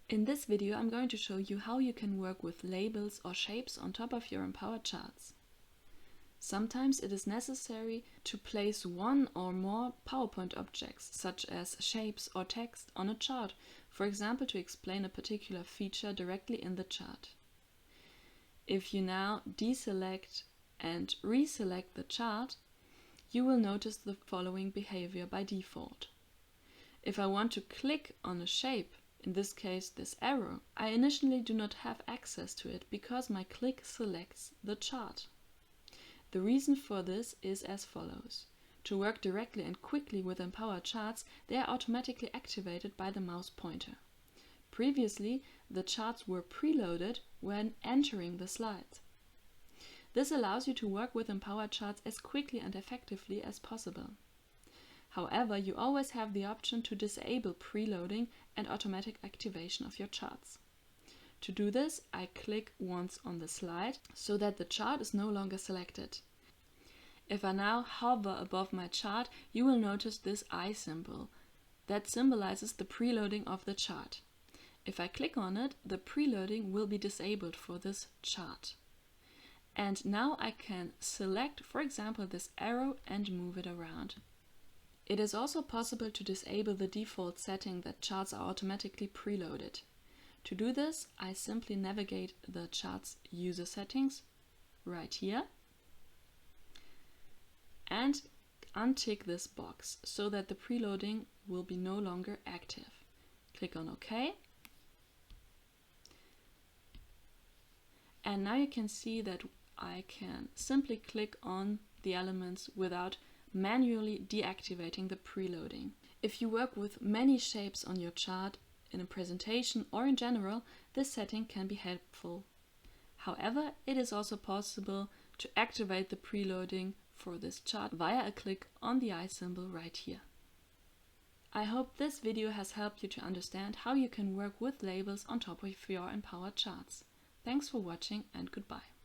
In this video, I'm going to show you how you can work with labels or shapes on top of your empowered charts. Sometimes it is necessary to place one or more PowerPoint objects, such as shapes or text, on a chart, for example to explain a particular feature directly in the chart. If you now deselect and reselect the chart, you will notice the following behavior by default. If I want to click on a shape, in this case this arrow, I initially do not have access to it because my click selects the chart. The reason for this is as follows. To work directly and quickly with empowered charts, they are automatically activated by the mouse pointer. Previously, the charts were preloaded when entering the slides. This allows you to work with empowered charts as quickly and effectively as possible. However, you always have the option to disable preloading and automatic activation of your charts. To do this, I click once on the slide so that the chart is no longer selected. If I now hover above my chart, you will notice this eye symbol that symbolizes the preloading of the chart. If I click on it, the preloading will be disabled for this chart. And now I can select, for example, this arrow and move it around. It is also possible to disable the default setting that charts are automatically preloaded. To do this, I simply navigate the chart's user settings right here and untick this box so that the preloading will be no longer active. Click on OK. And now you can see that I can simply click on the elements without manually deactivating the preloading. If you work with many shapes on your chart in a presentation or in general, this setting can be helpful. However, it is also possible to activate the preloading for this chart via a click on the eye symbol right here. I hope this video has helped you to understand how you can work with labels on top of your empowered charts. Thanks for watching and goodbye.